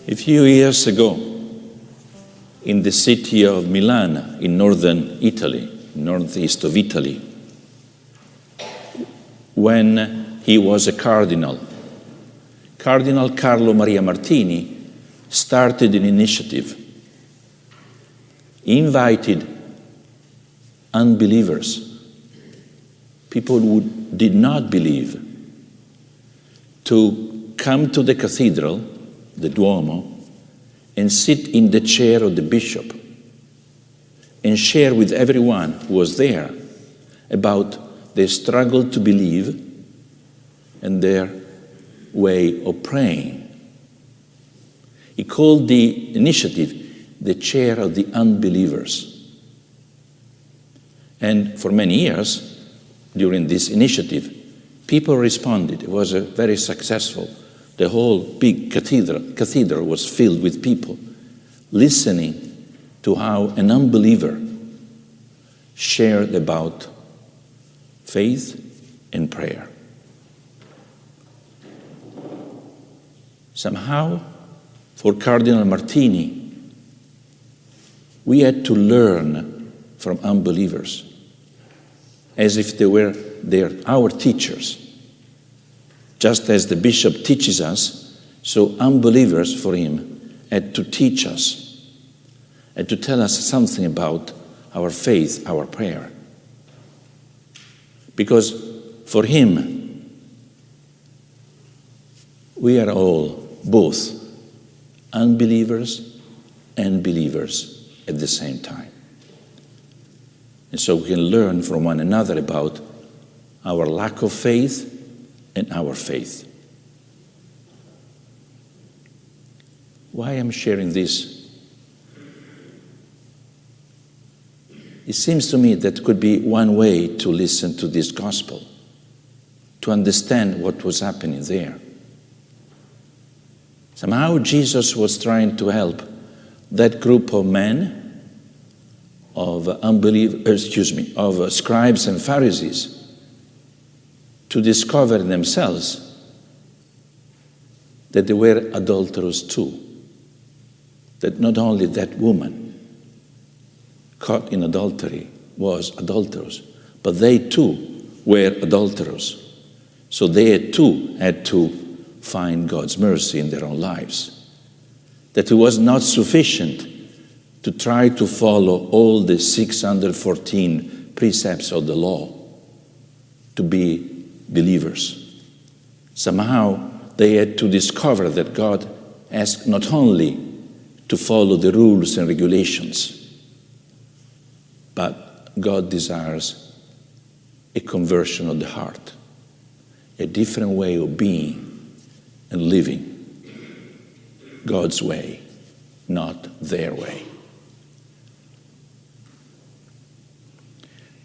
A few years ago, in the city of Milan, in northern Italy, northeast of Italy, when he was a cardinal, Cardinal Carlo Maria Martini started an initiative. He invited unbelievers, people who did not believe, to come to the cathedral, the Duomo, and sit in the chair of the bishop and share with everyone who was there about their struggle to believe and their way of praying. He called the initiative the Chair of the Unbelievers. And for many years, during this initiative, people responded. It was very successful. The whole big cathedral was filled with people listening to how an unbeliever shared about faith and prayer. Somehow, for Cardinal Martini, we had to learn from unbelievers, as if they were our teachers. Just as the bishop teaches us, so unbelievers for him had to teach us, had to tell us something about our faith, our prayer. Because for him, we are all both unbelievers and believers at the same time. And so we can learn from one another about our lack of faith and our faith. Why I'm sharing this? It seems to me that could be one way to listen to this gospel, to understand what was happening there. Somehow Jesus was trying to help that group of men, of scribes and Pharisees, to discover themselves that they were adulterers too. That not only that woman caught in adultery was adulterous, but they too were adulterers. So they too had to find God's mercy in their own lives. That it was not sufficient to try to follow all the 614 precepts of the law to be believers. Somehow they had to discover that God asked not only to follow the rules and regulations, but God desires a conversion of the heart, a different way of being and living God's way, not their way.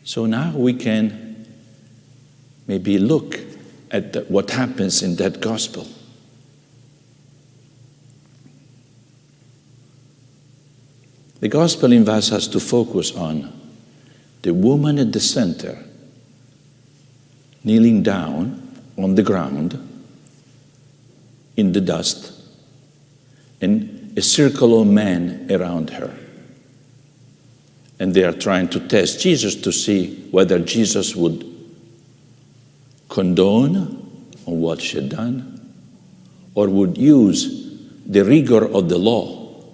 So now we can maybe look at what happens in that gospel. The gospel invites us to focus on the woman at the center, kneeling down on the ground in the dust, and a circle of men around her. And they are trying to test Jesus to see whether Jesus would condone on what she had done, or would use the rigor of the law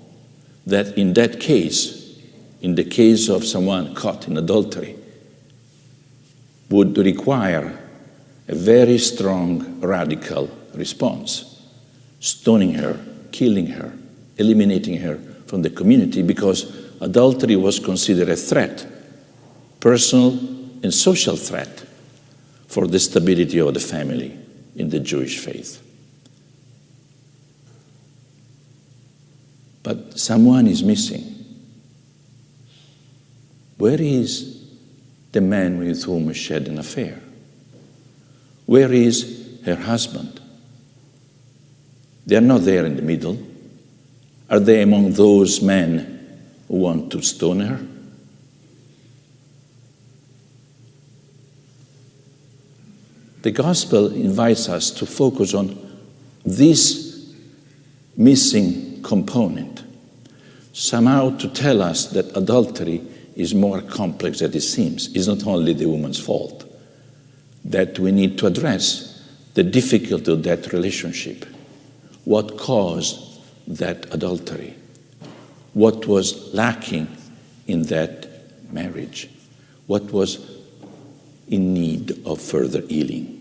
that in that case, in the case of someone caught in adultery, would require a very strong, radical response. Stoning her, killing her, eliminating her from the community, because adultery was considered a threat, personal and social threat, for the stability of the family in the Jewish faith. But someone is missing. Where is the man with whom she had an affair? Where is her husband? They are not there in the middle. Are they among those men who want to stone her? The gospel invites us to focus on this missing component, somehow to tell us that adultery is more complex than it seems. It's not only the woman's fault, that we need to address the difficulty of that relationship. What caused that adultery? What was lacking in that marriage? What was in need of further healing?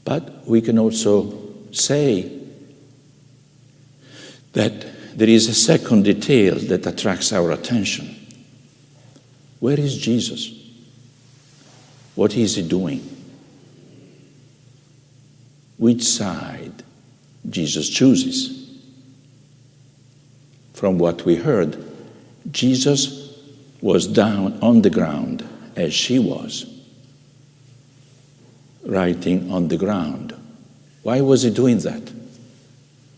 But we can also say that there is a second detail that attracts our attention. Where is Jesus? What is he doing? Which side Jesus chooses? From what we heard, Jesus was down on the ground as she was, writing on the ground. Why was he doing that?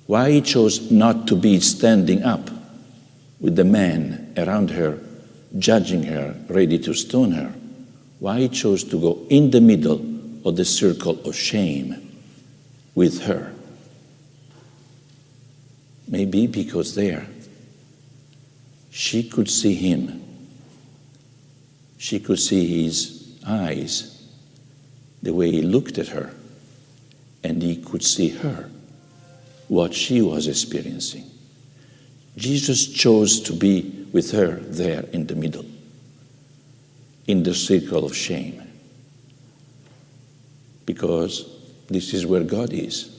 Why he chose not to be standing up with the men around her, judging her, ready to stone her? Why he chose to go in the middle of the circle of shame with her? Maybe because there she could see him. She could see his eyes, the way he looked at her, and he could see her, what she was experiencing. Jesus chose to be with her there in the middle, in the circle of shame, because this is where God is.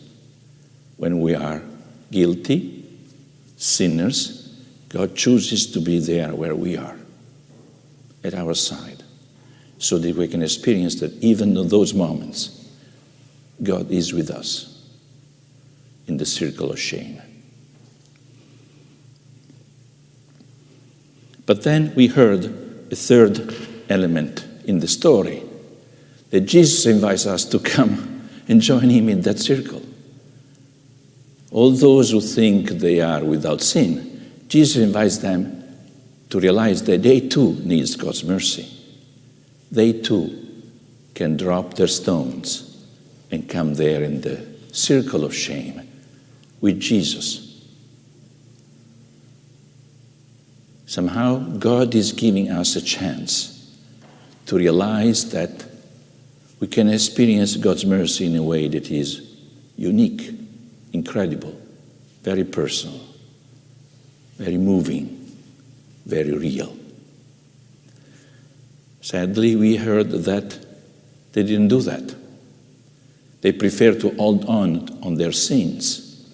When we are guilty, sinners, God chooses to be there where we are, at our side, so that we can experience that even in those moments, God is with us in the circle of shame. But then we heard a third element in the story, that Jesus invites us to come and join him in that circle. All those who think they are without sin, Jesus invites them to realize that they too need God's mercy. They too can drop their stones and come there in the circle of shame with Jesus. Somehow God is giving us a chance to realize that we can experience God's mercy in a way that is unique, incredible, very personal, very moving, very real. Sadly, we heard that they didn't do that. They prefer to hold on their sins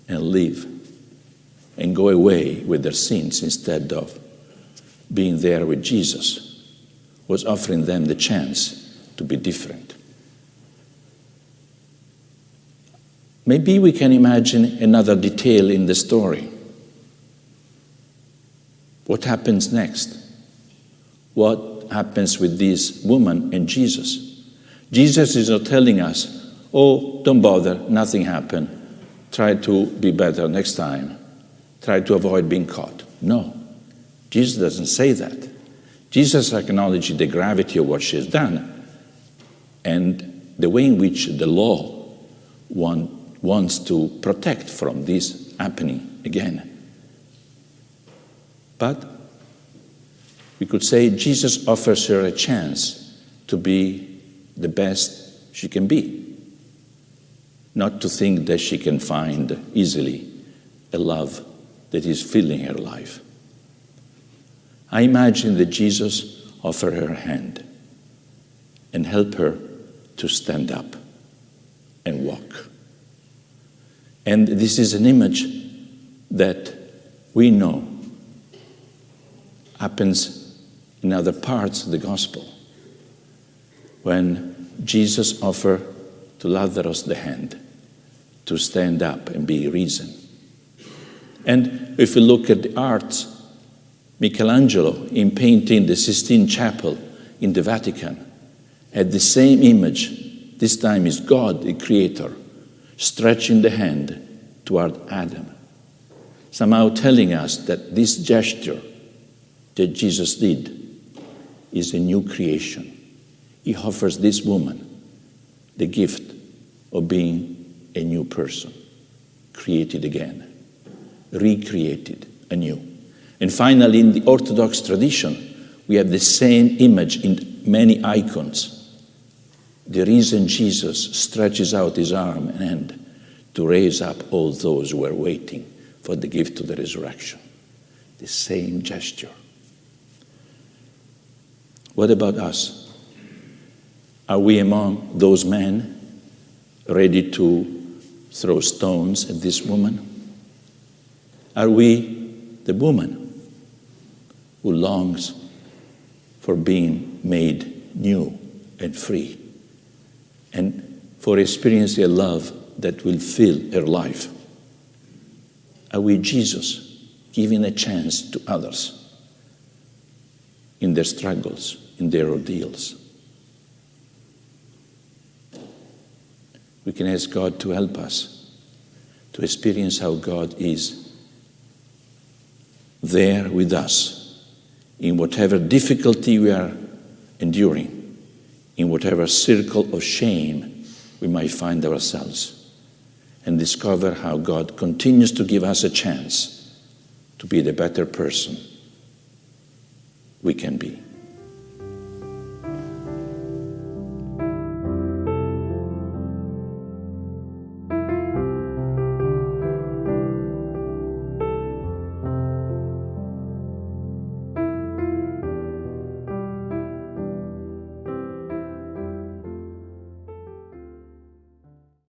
and live and go away with their sins instead of being there with Jesus, was offering them the chance to be different. Maybe we can imagine another detail in the story. What happens next? What happens with this woman and Jesus? Jesus is not telling us, oh, don't bother, nothing happened. Try to be better next time. Try to avoid being caught. No, Jesus doesn't say that. Jesus acknowledges the gravity of what she has done and the way in which the law wants to protect from this happening again. But we could say Jesus offers her a chance to be the best she can be, not to think that she can find easily a love that is filling her life. I imagine that Jesus offered her a hand and helped her to stand up and walk. And this is an image that we know happens in other parts of the gospel. When Jesus offered to Lazarus the hand to stand up and be risen. And if we look at the arts, Michelangelo, in painting the Sistine Chapel in the Vatican, had the same image. This time is God, the Creator, stretching the hand toward Adam, somehow telling us that this gesture that Jesus did is a new creation. He offers this woman the gift of being a new person, created again, recreated anew. And finally, in the Orthodox tradition, we have the same image in many icons. The risen Jesus stretches out his arm and hand to raise up all those who are waiting for the gift of the resurrection. The same gesture. What about us? Are we among those men ready to throw stones at this woman? Are we the woman who longs for being made new and free and for experiencing a love that will fill her life? Are we Jesus giving a chance to others in their struggles, in their ordeals? We can ask God to help us to experience how God is there with us in whatever difficulty we are enduring, in whatever circle of shame we might find ourselves, and discover how God continues to give us a chance to be the better person we can be.